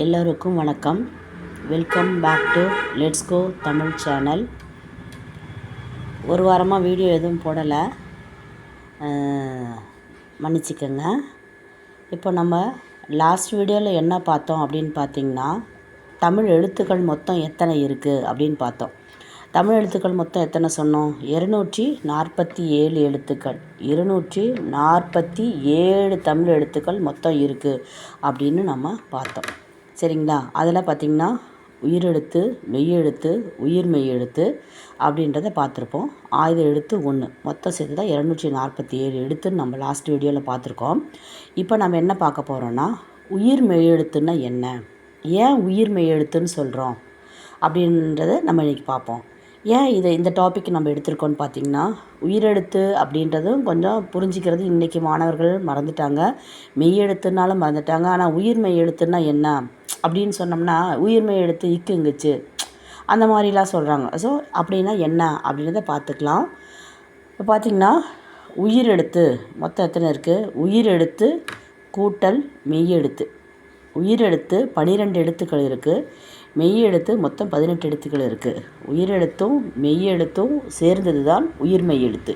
எல்லோருக்கும் வணக்கம். Welcome back to let's go Tamil channel. ஒரு வாரமாக வீடியோ எதுவும் போடலை, மன்னிச்சிக்கோங்க. இப்போ நம்ம லாஸ்ட் வீடியோவில் என்ன பார்த்தோம் அப்படின்னு பார்த்திங்கன்னா, தமிழ் எழுத்துக்கள் மொத்தம் எத்தனை இருக்குது அப்படின்னு பார்த்தோம். தமிழ் எழுத்துக்கள் மொத்தம் எத்தனை சொன்னோம்? 247 எழுத்துக்கள். 247 தமிழ் எழுத்துக்கள் மொத்தம் இருக்குது அப்படின்னு நம்ம பார்த்தோம். சரிங்களா? அதில் பார்த்திங்கன்னா உயிரெழுத்து, மெய்யெழுத்து, உயிர் மெய்யெழுத்து அப்படின்றத பார்த்துருப்போம். ஆயுத எழுத்து 1 மொத்தம் சேர்த்து தான் 247 எழுத்துன்னு நம்ம லாஸ்ட் வீடியோவில் பார்த்துருக்கோம். இப்போ நம்ம என்ன பார்க்க போகிறோன்னா, உயிர் மெய்யெழுத்துன்னா என்ன, ஏன் உயிர் மெய்யெழுத்துன்னு சொல்கிறோம் அப்படின்றத நம்ம இன்றைக்கி பார்ப்போம். ஏன் இந்த டாபிக் நம்ம எடுத்திருக்கோன்னு பார்த்திங்கன்னா, உயிரெழுத்து அப்படின்றதும் கொஞ்சம் புரிஞ்சிக்கிறது இன்றைக்கி மாணவர்கள் மறந்துட்டாங்க, மெய்யெழுத்துனாலும் மறந்துட்டாங்க. ஆனால் உயிர் மெய்யெழுத்துன்னா என்ன அப்படின்னு சொன்னோம்னா, உயிர் மெய்யெழுத்து இக்குங்குச்சு அந்த மாதிரிலாம் சொல்கிறாங்க. ஸோ அப்படின்னா என்ன அப்படின்றத பார்த்துக்கலாம். இப்போ பார்த்திங்கன்னா, உயிரெழுத்து மொத்தம் எத்தனை இருக்குது? உயிரெழுத்து கூட்டல் மெய்யெழுத்து. உயிரெழுத்து 12 எழுத்துக்கள் இருக்குது. மெய்யெழுத்து மொத்தம் 18 எழுத்துக்கள் இருக்குது. உயிரெழுத்தும் மெய்யெழுத்தும் சேர்ந்தது தான் உயிர் மெய்யெழுத்து.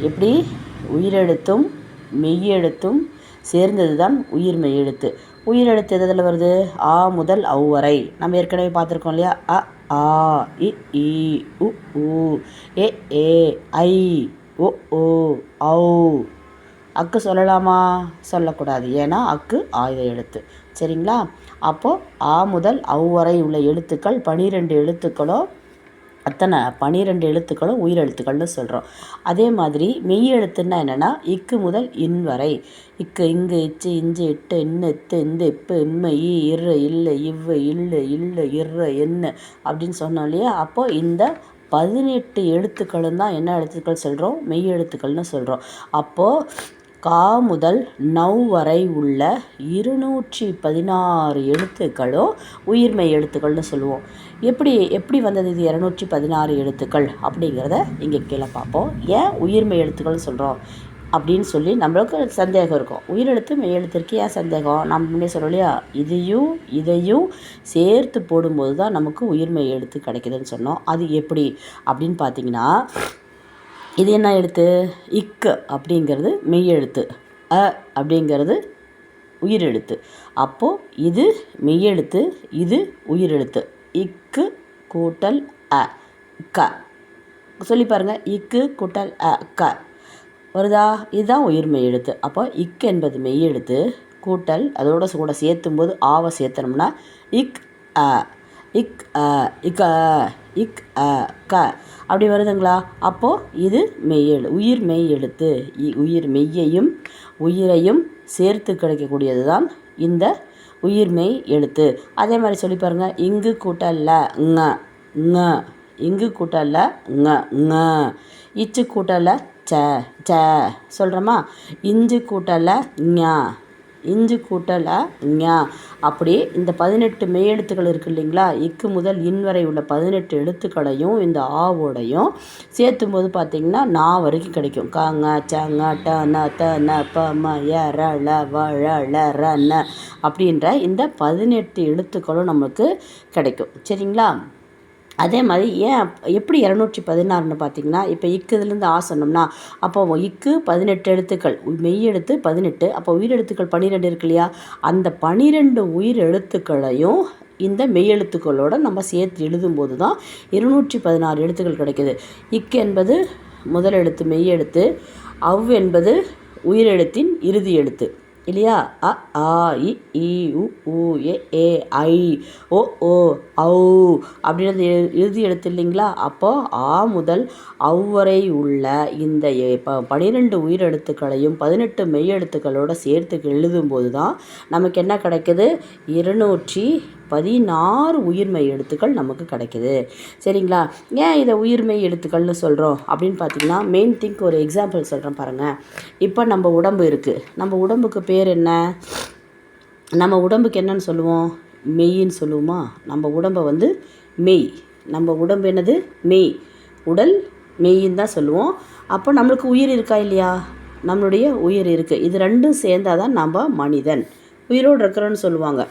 எப்படி? உயிரெழுத்தும் மெய்யெழுத்தும் சேர்ந்தது தான் உயிர் மெய்யெழுத்து. உயிரெழுத்து எதில் வருது? ஆ முதல் ஔ வரை நம்ம ஏற்கனவே பார்த்துருக்கோம் இல்லையா? அ, ஆ, இ, ஈ, உ, ஊ, ஏ, ஐ, ஓ, ஓ, ஔ. அக்கு சொல்லலாமா? சொல்லக்கூடாது, ஏன்னா அக்கு ஆயுத எழுத்து. சரிங்களா? அப்போது ஆ முதல் ஔ வரை உள்ள எழுத்துக்கள் 12 எழுத்துக்களோ, அத்தனை 12 எழுத்துக்களும் உயிரெழுத்துக்கள்னு சொல்கிறோம். அதே மாதிரி மெய்யெழுத்துன்னா என்னென்னா, இக்கு முதல் இன் வரை. இக்கு, இங்கு, இச்சு, இஞ்சு, இட்டு, இன்னு, இத்து, இந்து, இப்பு, இம்ம, ஈ, இரு, இல்லு, இவ்வு, இல்லு, இல்லு, இரு, என்னு அப்படின்னு சொன்னோம் இல்லையா? அப்போது இந்த 18 எழுத்துக்களும் தான் என்ன எழுத்துக்கள் சொல்கிறோம்? மெய்யெழுத்துக்கள்னு சொல்கிறோம். அப்போது கா முதல் நௌ வரை உள்ள 216 எழுத்துக்களும் உயிர்மெய் எழுத்துக்கள்னு சொல்லுவோம். எப்படி வந்தது இது 216 எழுத்துக்கள் அப்படிங்கிறத இங்கே கீழே பார்ப்போம். ஏன் உயிர்மெய் எழுத்துக்கள்னு சொல்கிறோம் அப்படின்னு சொல்லி நம்மளுக்கு சந்தேகம் இருக்கும். உயிரெழுத்து மெய்யெழுத்திற்கு ஏன் சந்தேகம்? நம்ம முன்னே சொல்கிறோம் இல்லையா, இதையும் சேர்த்து போடும்போது தான் நமக்கு உயிர்மெய் எழுத்து கிடைக்குதுன்னு சொன்னோம். அது எப்படி அப்படின்னு பார்த்திங்கன்னா, இது என்ன எழுத்து? இக்கு அப்படிங்கிறது மெய்யெழுத்து, அ அப்படிங்கிறது உயிரெழுத்து. அப்போது இது மெய்யெழுத்து, இது உயிரெழுத்து. இக்கு கூட்டல் அ, க. சொல்லி பாருங்கள், இக்கு கூட்டல் அ, க வருதா? இதுதான் உயிர்மெய் எழுத்து. அப்போ இக்கு என்பது மெய்யெழுத்து கூட்டல் அதோட கூட சேர்த்தும்போது ஆவை சேர்த்தனோம்னா இக் அ, இக் அ, இக் அ, இக் அ, க அப்படி வருதுங்களா? அப்போது இது உயிர் மெய் எழுத்து. உயிர் மெய்யையும் உயிரையும் சேர்த்து கிடைக்கக்கூடியது தான் இந்த உயிர்மெய் எழுத்து. அதே மாதிரி சொல்லி பாருங்கள், இங்கு கூட்டல்ல ங, ங. இங்கு கூட்டல்ல ங, ங. இச்சு கூட்டல்ல ச, ச சொல்கிறோமா? இஞ்சு கூட்டல்ல ஞ, இஞ்சு கூட்டல ஞா. அப்படி இந்த 18 மெய்யெழுத்துக்கள் இருக்குது இல்லைங்களா? இக்கு முதல் இன் வரை உள்ள 18 எழுத்துக்களையும் இந்த ஆவோடையும் சேர்த்தும் போது பார்த்திங்கன்னா நா வரைக்கும் கிடைக்கும். க, ங, ச, ங, ட, ந, த, ந, ப, ம, ய, ர, ல, வ, ழ, ல, ர, ந அப்படின்ற இந்த 18 எழுத்துக்களும் நமக்கு கிடைக்கும். சரிங்களா? அதே மாதிரி எப்படி 216ன்னு பார்த்திங்கன்னா, இப்போ இக்குதுலேருந்து ஆ சொன்னோம்னா, அப்போ இக்கு 18 எழுத்துக்கள், மெய்யெழுத்து 18, அப்போ உயிரெழுத்துக்கள் 12 இருக்கு இல்லையா? அந்த 12 உயிர் எழுத்துக்களையும் இந்த மெய்யெழுத்துக்களோடு நம்ம சேர்த்து எழுதும்போது தான் 216 எழுத்துக்கள் கிடைக்கிது. இக்கு என்பது முதல் எழுத்து மெய்யெழுத்து, அவ் என்பது உயிரெழுத்தின் இறுதி எழுத்து இல்லையா? அ, ஆ, இ, ஈ, உ, ஊ, ஏ, ஐ, ஓ, ஓ, ஔ அப்படின்றது இறுதி எழுத்து இல்லைங்களா? அப்போது ஆ முதல் ஔ வரை உள்ள இந்த 12 உயிரெழுத்துக்களையும் 18 மெய்யெழுத்துக்களோடு சேர்த்து எழுதும்போது தான் நமக்கு என்ன கிடைக்குது? 216 உயிர்மெய் எழுத்துக்கள் நமக்கு கிடைக்குது. சரிங்களா? ஏன் இதை உயிர்மெய் எழுத்துக்கள்னு சொல்கிறோம் அப்படின்னு பார்த்திங்கன்னா, மெயின் திங்க் ஒரு எக்ஸாம்பிள் சொல்கிறேன் பாருங்கள். இப்போ நம்ம உடம்பு இருக்குது. நம்ம உடம்புக்கு பேர் என்ன? நம்ம உடம்புக்கு என்னன்னு சொல்லுவோம்? மெய்ன்னு சொல்லுவோமா? நம்ம உடம்பை மெய். நம்ம உடம்பு என்னது? மெய். உடல் மெய்ன்னு தான் சொல்லுவோம். அப்போ நம்மளுக்கு உயிர் இருக்கா இல்லையா? நம்மளுடைய உயிர் இருக்குது. இது ரெண்டும் சேர்ந்தால் தான் நம்ம மனிதன். உயிரோடு இருக்கிறோன்னு சொல்லுவாங்க.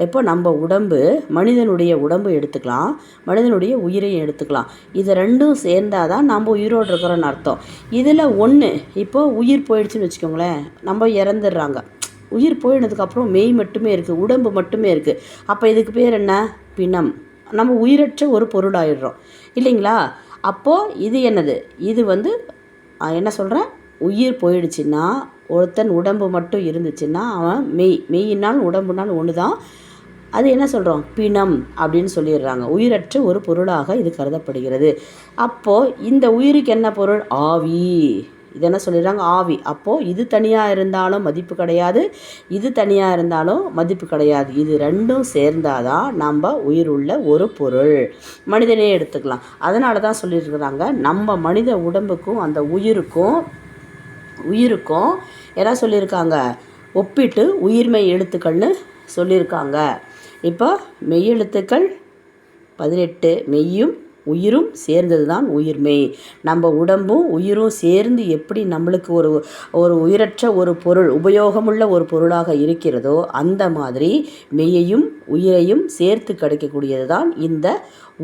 இப்போ நம்ம உடம்பு, மனிதனுடைய உடம்பு எடுத்துக்கலாம், மனிதனுடைய உயிரையும் எடுத்துக்கலாம். இது ரெண்டும் சேர்ந்தால் தான் நம்ம உயிரோடு இருக்கிறோன்னு அர்த்தம். இதில் ஒன்று இப்போது உயிர் போயிடுச்சுன்னு வச்சுக்கோங்களேன், நம்ம இறந்துடுறாங்க. உயிர் போயினதுக்கப்புறம் மெய் மட்டுமே இருக்குது, உடம்பு மட்டுமே இருக்குது. அப்போ இதுக்கு பேர் என்ன? பிணம். நம்ம உயிரற்ற ஒரு பொருளாயிடுறோம் இல்லைங்களா? அப்போது இது என்னது? இது என்ன சொல்கிறேன், உயிர் போயிடுச்சுன்னா, ஒருத்தன் உடம்பு மட்டும் இருந்துச்சுன்னா அவன் மெய்யினால் உடம்புனால் ஒன்று தான். அது என்ன சொல்கிறோம்? பிணம் அப்படின்னு சொல்லிடுறாங்க. உயிரற்ற ஒரு பொருளாக இது கருதப்படுகிறது. அப்போது இந்த உயிருக்கு என்ன பொருள்? ஆவி. இது என்ன சொல்லிடுறாங்க? ஆவி. அப்போது இது தனியாக இருந்தாலும் மதிப்பு கிடையாது, இது தனியாக இருந்தாலும் மதிப்பு கிடையாது. இது ரெண்டும் சேர்ந்தாதான் நம்ம உயிருள்ள ஒரு பொருள். மனிதனே எடுத்துக்கலாம். அதனால தான் சொல்லியிருக்கிறாங்க, நம்ம மனித உடம்புக்கும் அந்த உயிருக்கும் என்ன சொல்லியிருக்காங்க? ஒப்பிட்டு உயிர்மெய் எழுத்துக்கள்னு சொல்லியிருக்காங்க. இப்போ மெய்யெழுத்துக்கள் 18, மெய்யும் உயிரும் சேர்ந்தது தான் உயிர்மெய். நம்ம உடம்பும் உயிரும் சேர்ந்து எப்படி நம்மளுக்கு ஒரு உயிரற்ற ஒரு பொருள், உபயோகமுள்ள ஒரு பொருளாக இருக்கிறதோ, அந்த மாதிரி மெய்யையும் உயிரையும் சேர்த்து கிடைக்கக்கூடியது தான் இந்த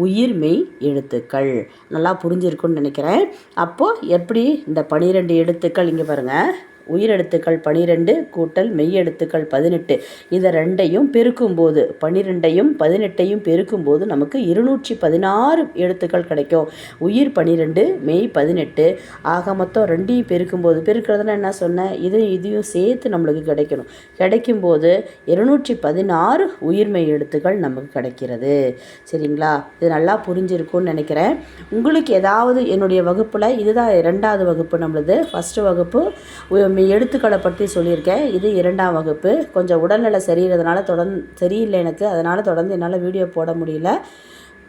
உயிர்மெய் எழுத்துக்கள். நல்லா புரிஞ்சிருக்குன்னு நினைக்கிறேன். அப்போது எப்படி இந்த 12 எழுத்துக்கள் இங்கே பாருங்கள், உயிரெழுத்துக்கள் 12 கூட்டல் மெய்யெழுத்துக்கள் 18, இதை ரெண்டையும் பெருக்கும்போது 12ஐயும் 18ஐயும் பெருக்கும்போது நமக்கு 216 எழுத்துக்கள் கிடைக்கும். உயிர் 12, மெய் 18, ஆக மொத்தம் ரெண்டையும் பெருக்கும்போது, பெருக்கிறதுனா என்ன சொன்னேன், இதையும் சேர்த்து நம்மளுக்கு கிடைக்கும்போது 216 உயிர்மெய் எழுத்துக்கள் நமக்கு கிடைக்கிறது. சரிங்களா? இது நல்லா புரிஞ்சிருக்கும்னு நினைக்கிறேன். உங்களுக்கு ஏதாவது என்னுடைய வகுப்பில், இதுதான் 2வது வகுப்பு நம்மளது. ஃபஸ்ட்டு வகுப்பு எழுத்துக்களை பற்றி சொல்லியிருக்கேன், இது 2ஆம் வகுப்பு. கொஞ்சம் உடல்நிலை சரியில்லை எனக்கு, அதனால் தொடர்ந்து என்னால் வீடியோ போட முடியல.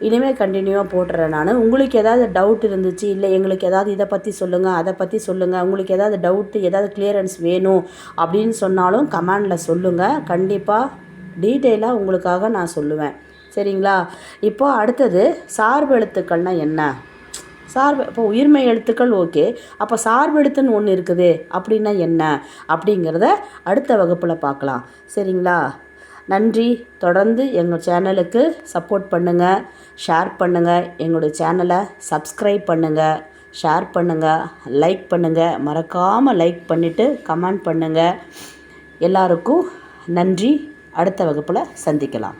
இனிமேல் கண்டினியூவாக போட்டுறேன் நான். உங்களுக்கு ஏதாவது டவுட் இருந்துச்சு, இல்லை எங்களுக்கு ஏதாவது இதை பற்றி சொல்லுங்கள், அதை பற்றி சொல்லுங்கள், உங்களுக்கு ஏதாவது டவுட்டு, ஏதாவது கிளியரன்ஸ் வேணும் அப்படின்னு சொன்னாலும் கமெண்டில் சொல்லுங்கள். கண்டிப்பாக டீட்டெயிலாக உங்களுக்காக நான் சொல்லுவேன். சரிங்களா? இப்போ அடுத்தது சார்பு எழுத்துக்கள்னால் என்ன? இப்போ உயிர்மெய் எழுத்துக்கள் ஓகே, அப்போ சார்பு எழுத்துன்னு ஒன்று இருக்குது அப்படின்னா என்ன அப்படிங்கிறத அடுத்த வகுப்பில் பார்க்கலாம். சரிங்களா? நன்றி. தொடர்ந்து எங்கள் சேனலுக்கு சப்போர்ட் பண்ணுங்கள், ஷேர் பண்ணுங்கள், எங்களுடைய சேனலை சப்ஸ்கிரைப் பண்ணுங்கள், ஷேர் பண்ணுங்கள், லைக் பண்ணுங்கள். மறக்காமல் லைக் பண்ணிவிட்டு கமெண்ட் பண்ணுங்கள். எல்லாருக்கும் நன்றி. அடுத்த வகுப்பில் சந்திக்கலாம்.